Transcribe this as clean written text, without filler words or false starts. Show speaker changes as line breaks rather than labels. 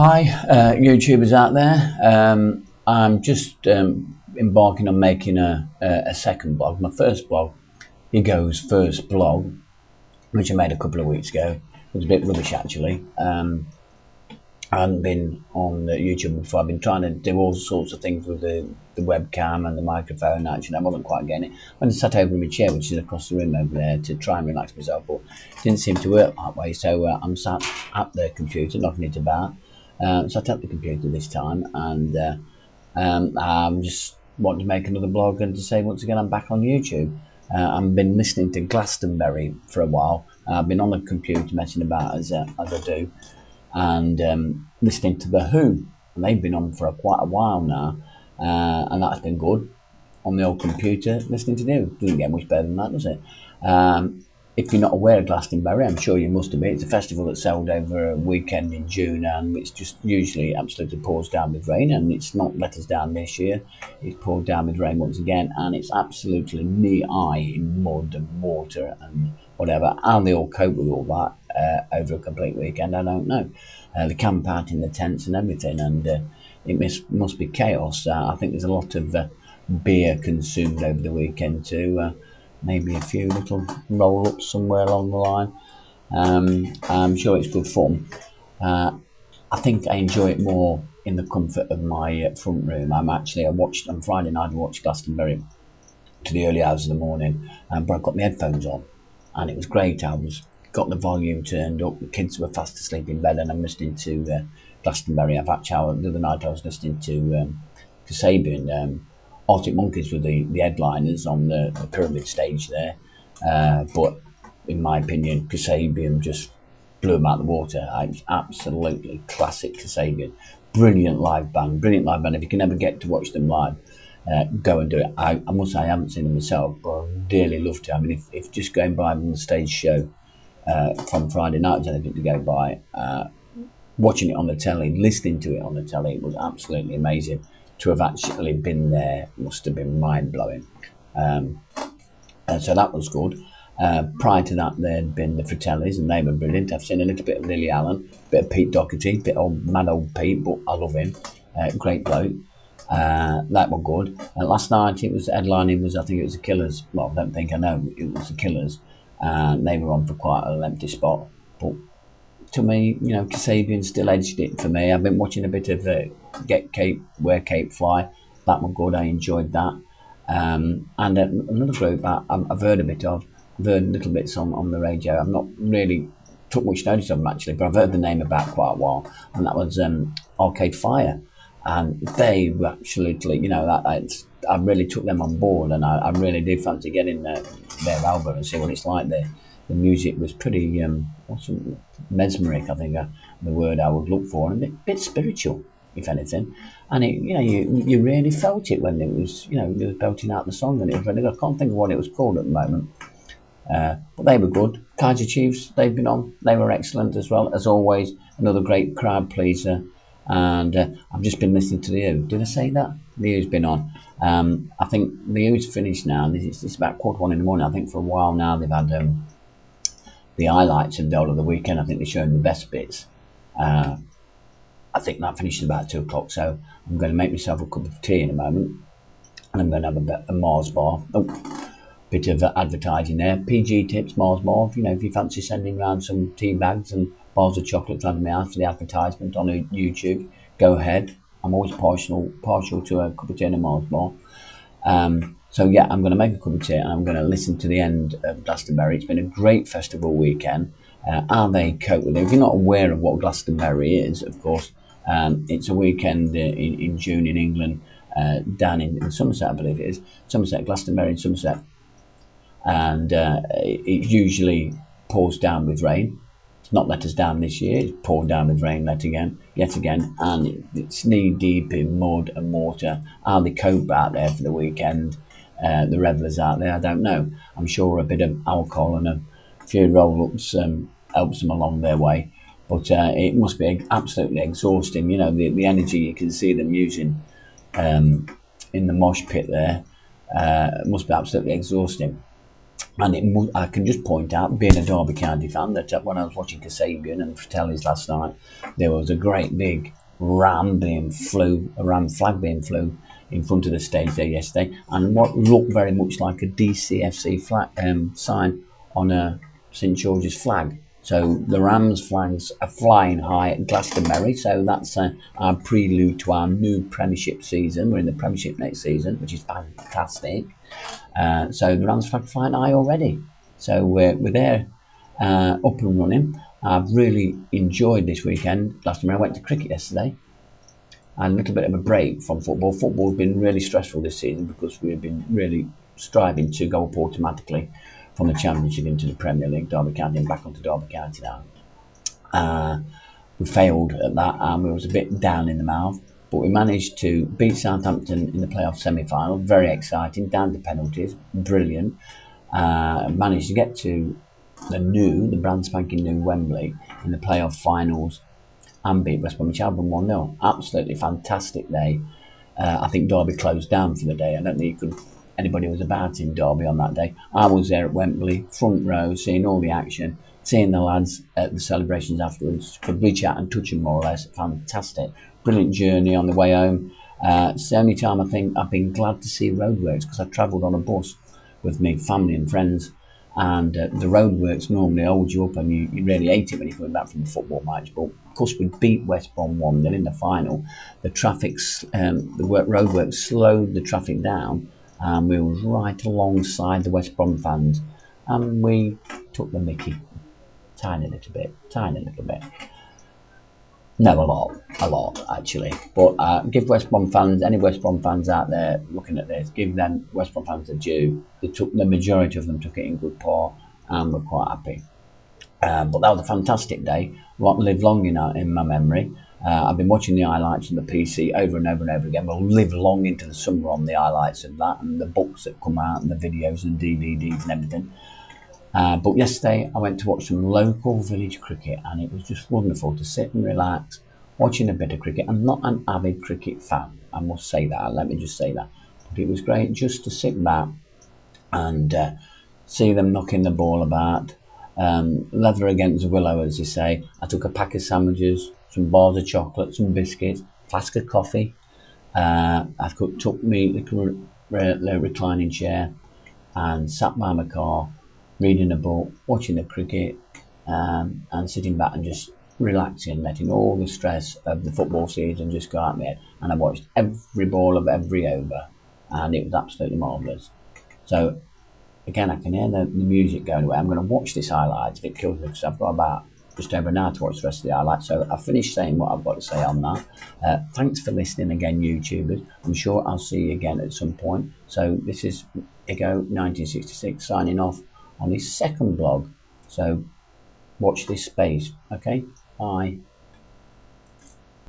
Hi, YouTubers out there. I'm just embarking on making a second blog. My first blog, Higgo's first blog, which I made a couple of weeks ago. It was a bit rubbish actually. I hadn't been on YouTube before. I've been trying to do all sorts of things with the webcam and the microphone. Actually, I wasn't quite getting it. I sat over in my chair, which is across the room over there, to try and relax myself, but it didn't seem to work that way. So I'm sat at the computer, knocking it about. Sat at the computer this time, and I'm just wanting to make another blog and to say once again I'm back on YouTube. I've been listening to Glastonbury for a while. I've been on the computer messing about as I do, and listening to the Who, and they've been on for quite a while now, and that's been good on the old computer. Listening to them doesn't get much better than that, does it? If you're not aware of Glastonbury, I'm sure you must have been. It's a festival that's held over a weekend in June, and it's just usually absolutely pours down with rain, and it's not let us down this year. It's poured down with rain once again, and it's absolutely knee-high in mud and water and whatever. How they all cope with all that over a complete weekend, I don't know. They camp out in the tents and everything, and it must be chaos. I think there's a lot of beer consumed over the weekend too. Maybe a few little roll-ups somewhere along the line. I'm sure it's good fun. I think I enjoy it more in the comfort of my front room. I watched on Friday night. I watched Glastonbury to the early hours of the morning, but I got my headphones on, and it was great. Got the volume turned up. The kids were fast asleep in bed, and I'm listening to Glastonbury. The other night I was listening to Kasabian. Arctic Monkeys were the headliners on the pyramid stage there, but in my opinion, Kasabian just blew them out of the water. It's absolutely classic Kasabian. Brilliant live band. If you can ever get to watch them live, go and do it. I must say I haven't seen them myself, but I'd dearly love to. I mean, if just going by on the stage show from Friday night was anything to go by, watching it on the telly, listening to it on the telly, it was absolutely amazing. To have actually been there must have been mind-blowing. And so that was good. Prior to that, there'd been the Fratellis, and they were brilliant. I've seen a little bit of Lily Allen, a bit of Pete Doherty, mad old Pete, but I love him. Great bloke. That was good. Last night, I think it was the Killers. Well, I don't think I know, it was the Killers. They were on for quite an empty spot. But to me, Kasabian still edged it for me. I've been watching a bit of Get Cape, Where Cape Fly. That was good. I enjoyed that. And another group I've heard a bit of. I've heard little bits on the radio. I've not really took much notice of them actually, but I've heard the name about quite a while. And that was Arcade Fire. And they were absolutely, I really took them on board, and I really did fancy getting their album and see what it's like there. The music was pretty mesmeric, I think, the word I would look for, and a bit spiritual, if anything. And it, you really felt it when it was, they were belting out the song, and it was really good. I can't think of what it was called at the moment, but they were good. Kaiser Chiefs, they've been on. They were excellent as well, as always. Another great crowd pleaser. And I've just been listening to the Who. Did I say that? The Who's been on. I think the Who's finished now. It's about 1:15 in the morning. I think for a while now they've had the highlights of the whole of the weekend. I think they're showing the best bits. I think that finished about 2 o'clock, so I'm going to make myself a cup of tea in a moment, and I'm going to have a Mars bar. Bit of advertising there. PG tips, Mars bar. If you fancy sending around some tea bags and bars of chocolate to me out for the advertisement on YouTube, go ahead. I'm always partial to a cup of tea and a Mars bar. So yeah, I'm going to make a cup of tea, and I'm going to listen to the end of Glastonbury. It's been a great festival weekend. How they cope with it. If you're not aware of what Glastonbury is, of course, it's a weekend in June in England, down in Somerset, I believe it is. Somerset, Glastonbury in Somerset. And it usually pours down with rain. It's not let us down this year. It's poured down with rain yet again, and it's knee deep in mud and water. How they cope out there for the weekend, the revellers out there, I don't know. I'm sure a bit of alcohol and a few roll-ups helps them along their way, but it must be absolutely exhausting. The energy you can see them using in the mosh pit there must be absolutely exhausting. And I can just point out, being a Derby County fan, that when I was watching Kasabian and the Fratellis last night, there was a great big ram flag being flew in front of the stage there yesterday, and what looked very much like a DCFC flag sign on a St George's flag. So the Rams flags are flying high at Glastonbury, so that's our prelude to our new Premiership season. We're in the Premiership next season, which is fantastic. So the Rams flag flying high already. So we're there, up and running. I've really enjoyed this weekend. Last time I went to cricket yesterday, and a little bit of a break from football. Football's been really stressful this season because we've been really striving to go up automatically from the Championship into the Premier League, Derby County, and back onto Derby County now. We failed at that, and we was a bit down in the mouth. But we managed to beat Southampton in the playoff semi-final. Very exciting, down to penalties, brilliant. Managed to get to the brand spanking new Wembley in the playoff finals and beat West Bromwich Albion 1-0. Absolutely fantastic day. I think Derby closed down for the day. I don't think anybody was about in Derby on that day. I was there at Wembley, front row, seeing all the action, seeing the lads at the celebrations afterwards. Could reach out and touch them more or less. Fantastic. Brilliant journey on the way home. It's the only time I think I've been glad to see roadworks, because I travelled on a bus with me family and friends, and the roadworks normally hold you up, and you really hate it when you're coming back from a football match. But of course, we beat West Brom 1-0 in the final. The roadworks slowed the traffic down, and we was right alongside the West Brom fans, and we took the mickey, tiny little bit. No, a lot actually. But give West Brom fans, any West Brom fans out there looking at this, give them West Brom fans a due. The majority of them took it in good part, and were quite happy. But that was a fantastic day. Live long in my memory. I've been watching the highlights on the PC over and over and over again. We'll live long into the summer on the highlights of that, and the books that come out, and the videos and DVDs and everything. But yesterday I went to watch some local village cricket, and it was just wonderful to sit and relax watching a bit of cricket. I'm not an avid cricket fan, I must say that, let me just say that. But it was great just to sit back and see them knocking the ball about. Leather against willow, as they say. I took a pack of sandwiches, some bars of chocolate, some biscuits, flask of coffee. I took me the reclining chair and sat by my car, reading a book, watching the cricket, and sitting back and just relaxing, letting all the stress of the football season just go out of my head. And I watched every ball of every over, and it was absolutely marvellous. So again, I can hear the music going away. I'm going to watch this highlights if it kills me, because I've got about just over an hour to watch the rest of the highlights. So I've finished saying what I've got to say on that. Thanks for listening again, YouTubers. I'm sure I'll see you again at some point. So this is Higgo 1966 signing off on his second blog. So watch this space. Okay, bye.